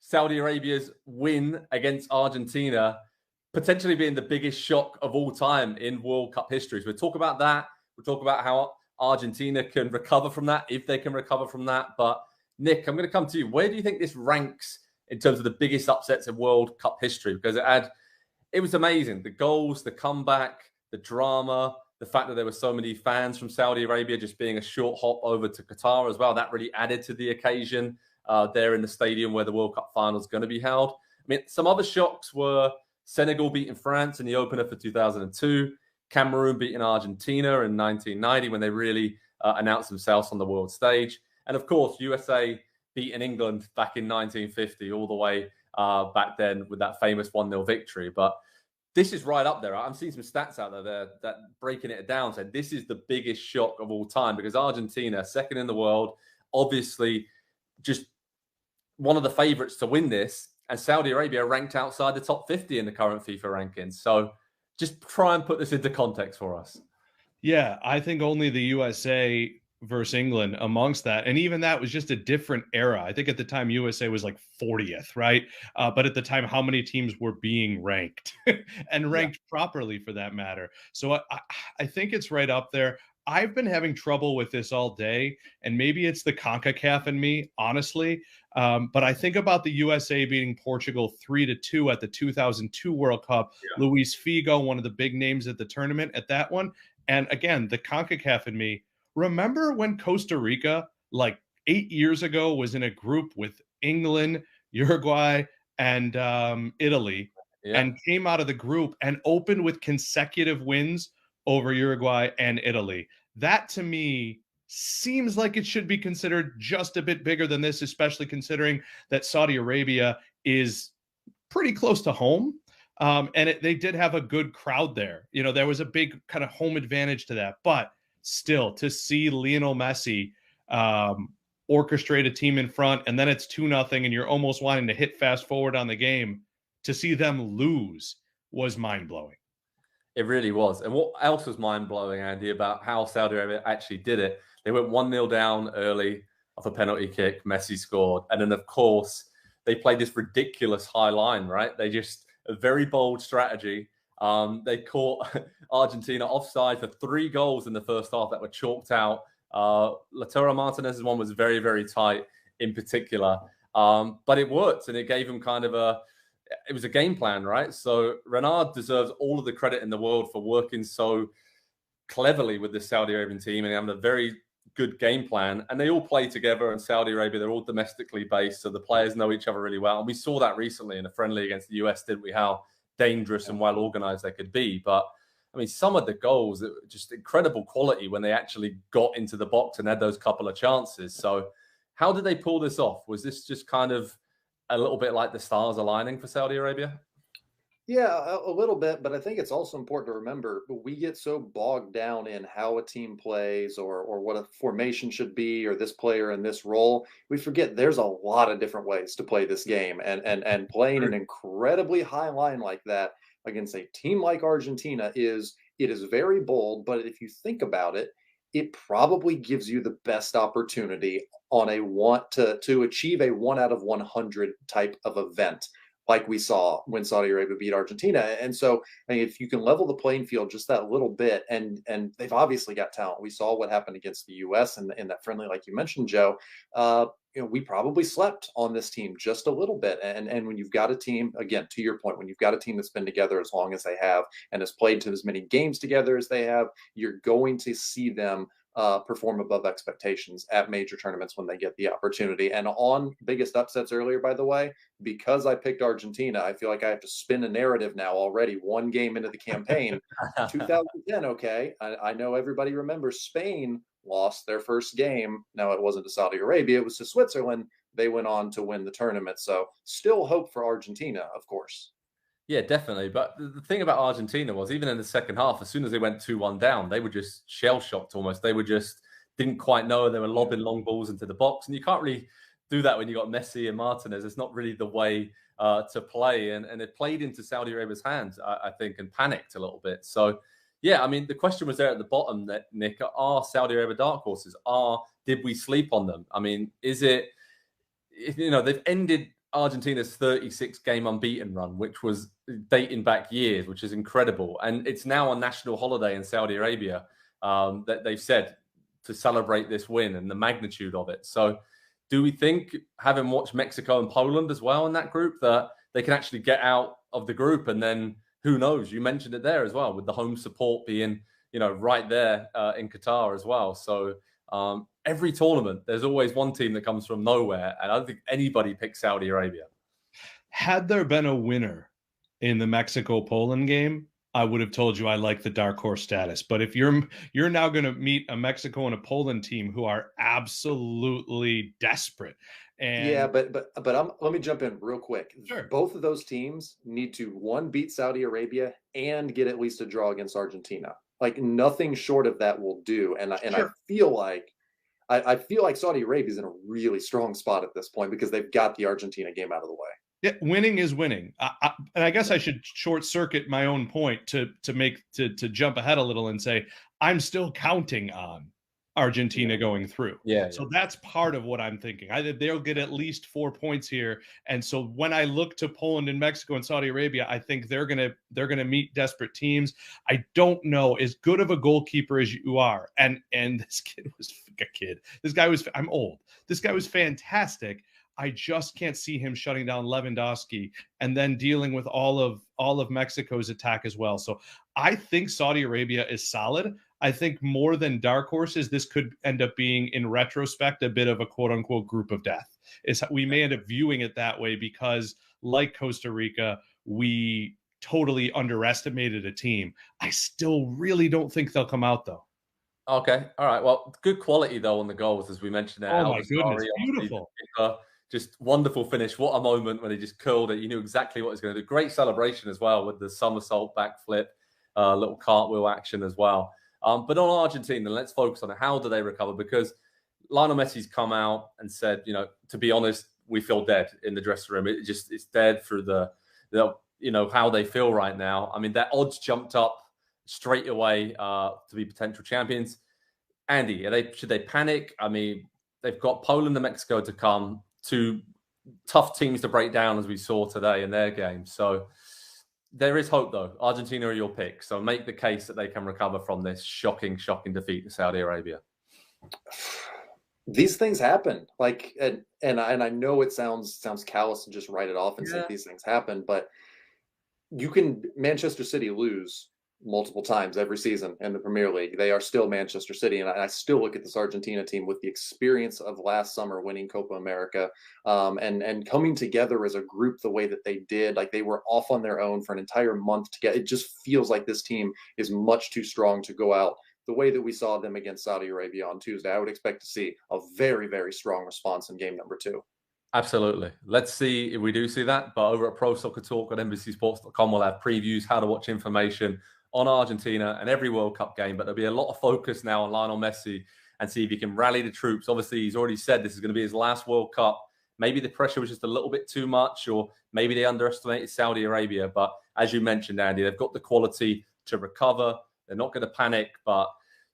Saudi Arabia's win against Argentina potentially being the biggest shock of all time in World Cup history. So we'll talk about that. We'll talk about how Argentina can recover from that, if they can recover from that. But Nick, I'm going to come to you. Where do you think this ranks in terms of the biggest upsets in World Cup history? Because it was amazing. The goals, the comeback, the drama, the fact that there were so many fans from Saudi Arabia just being a short hop over to Qatar as well. That really added to the occasion there in the stadium where the World Cup final is going to be held. I mean, some other shocks were Senegal beating France in the opener for 2002, Cameroon beating Argentina in 1990 when they really announced themselves on the world stage. And of course, USA beating England back in 1950 all the way back then with that famous 1-0 victory. But this is right up there. I'm seeing some stats out there that breaking it down said this is the biggest shock of all time because Argentina, second in the world, obviously just one of the favorites to win this, and Saudi Arabia ranked outside the top 50 in the current FIFA rankings. So just try and put this into context for us. Yeah, I think only the USA versus England amongst that. And even that was just a different era. I think at the time USA was like 40th, right? But at the time, how many teams were being ranked and ranked properly for that matter? So I think it's right up there. I've been having trouble with this all day, and maybe it's the CONCACAF in me, honestly. But I think about the USA beating Portugal 3-2 at the 2002 World Cup. Yeah. Luis Figo, one of the big names at the tournament at that one. And again, the CONCACAF in me. Remember when Costa Rica, like 8 years ago, was in a group with England, Uruguay, and Italy, and came out of the group and opened with consecutive wins over Uruguay and Italy? That, to me, seems like it should be considered just a bit bigger than this, especially considering that Saudi Arabia is pretty close to home. And they did have a good crowd there. You know, there was a big kind of home advantage to that. But still, to see Lionel Messi orchestrate a team in front, and then it's 2-0, and you're almost wanting to hit fast forward on the game, to see them lose was mind-blowing. It really was. And what else was mind-blowing, Andy, about how Saudi Arabia actually did it? They went 1-0 down early off a penalty kick. Messi scored. And then, of course, they played this ridiculous high line, right? They just, a very bold strategy. They caught Argentina offside for 3 goals in the first half that were chalked out. Lautaro Martinez's one was very, very tight in particular. But it worked, and it gave him kind of it was a game plan, right? So Renard deserves all of the credit in the world for working so cleverly with the Saudi Arabian team and having a very good game plan. And they all play together in Saudi Arabia. They're all domestically based, so the players know each other really well. And we saw that recently in a friendly against the US, didn't we? How dangerous and well organized they could be. But I mean, some of the goals, just incredible quality when they actually got into the box and had those couple of chances. So how did they pull this off? Was this just kind of a little bit like the stars aligning for Saudi Arabia? Yeah, a little bit, but I think it's also important to remember we get so bogged down in how a team plays or what a formation should be or this player in this role. We forget there's a lot of different ways to play this game, and playing an incredibly high line like that against a team like Argentina is very bold, but if you think about it, it probably gives you the best opportunity on to achieve a 1 out of 100 type of event, like we saw when Saudi Arabia beat Argentina. And so, I mean, if you can level the playing field just that little bit, and they've obviously got talent. We saw what happened against the US in that friendly, like you mentioned, Joe. We probably slept on this team just a little bit. And when you've got a team, again, to your point, when you've got a team that's been together as long as they have and has played to as many games together as they have, you're going to see them perform above expectations at major tournaments when they get the opportunity. And on biggest upsets earlier, by the way, because I picked Argentina, I feel like I have to spin a narrative now already, one game into the campaign. 2010, okay. I know everybody remembers Spain lost their first game. Now, it wasn't to Saudi Arabia, it was to Switzerland. They went on to win the tournament. So still hope for Argentina, of course. Yeah, definitely. But the thing about Argentina was, even in the second half, as soon as they went 2-1 down, they were just shell-shocked almost. They were just didn't quite know. They were lobbing long balls into the box. And you can't really do that when you got Messi and Martinez. It's not really the way to play. And it played into Saudi Arabia's hands, I think, and panicked a little bit. So, yeah, I mean, the question was there at the bottom, that Nick, are Saudi Arabia dark horses? Did we sleep on them? I mean, is it, they've ended Argentina's 36-game unbeaten run, which was dating back years, which is incredible. And it's now a national holiday in Saudi Arabia that they've said to celebrate this win and the magnitude of it. So do we think, having watched Mexico and Poland as well in that group, that they can actually get out of the group? And then who knows? You mentioned it there as well, with the home support being, right there in Qatar as well. So every tournament, there's always one team that comes from nowhere, and I don't think anybody picks Saudi Arabia. Had there been a winner in the Mexico-Poland game, I would have told you I like the dark horse status. But if you're now going to meet a Mexico and a Poland team who are absolutely desperate, and yeah, but let me jump in real quick. Sure. Both of those teams need to, one, beat Saudi Arabia and get at least a draw against Argentina. Like, nothing short of that will do. And Sure. I feel like Saudi Arabia is in a really strong spot at this point because they've got the Argentina game out of the way. Yeah, winning is winning. And I guess I should short circuit my own point to jump ahead a little and say I'm still counting on Argentina going through. So that's part of what I'm thinking. They'll get at least 4 points here. And so when I look to Poland and Mexico and Saudi Arabia, I think they're gonna meet desperate teams. I don't know, as good of a goalkeeper as you are, and this kid was a kid. I'm old. This guy was fantastic. I just can't see him shutting down Lewandowski and then dealing with all of Mexico's attack as well. So I think Saudi Arabia is solid. I think more than dark horses, this could end up being, in retrospect, a bit of a quote unquote group of death. We may end up viewing it that way because, like Costa Rica, we totally underestimated a team. I still really don't think they'll come out though. Okay. All right. Well, good quality though on the goals, as we mentioned there. Oh my goodness. Beautiful. Just wonderful finish. What a moment when he just curled it. You knew exactly what he was going to do. Great celebration as well with the somersault backflip, little cartwheel action as well. But on Argentina, let's focus on it. How do they recover? Because Lionel Messi's come out and said, to be honest, we feel dead in the dressing room. It's dead through the how they feel right now. I mean, their odds jumped up straight away to be potential champions. Andy, should they panic? I mean, they've got Poland and Mexico to come, two tough teams to break down, as we saw today in their game. So there is hope, though. Argentina are your pick. So make the case that they can recover from this shocking defeat to Saudi Arabia. These things happen. And I know it sounds callous to just write it off and say these things happen, but Manchester City lose multiple times every season in the Premier League. They are still Manchester City, and I still look at this Argentina team with the experience of last summer winning Copa America, and coming together as a group the way that they did. Like, they were off on their own for an entire month together. It just feels like this team is much too strong to go out the way that we saw them against Saudi Arabia on Tuesday. I would expect to see a very, very strong response in game number 2. Absolutely. Let's see if we do see that. But over at Pro Soccer Talk at NBCSports.com, we'll have previews, how to watch information on Argentina and every World Cup game. But there'll be a lot of focus now on Lionel Messi and see if he can rally the troops. Obviously, he's already said this is going to be his last World Cup. Maybe the pressure was just a little bit too much, or maybe they underestimated Saudi Arabia. But as you mentioned, Andy, they've got the quality to recover. They're not going to panic, but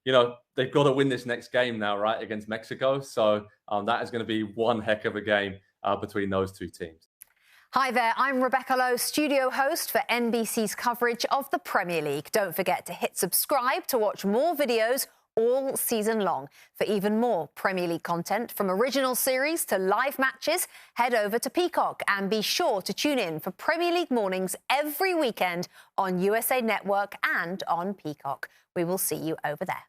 they've got to win this next game now, right, against Mexico. So that is going to be one heck of a game between those two teams. Hi there, I'm Rebecca Lowe, studio host for NBC's coverage of the Premier League. Don't forget to hit subscribe to watch more videos all season long. For even more Premier League content, from original series to live matches, head over to Peacock and be sure to tune in for Premier League mornings every weekend on USA Network and on Peacock. We will see you over there.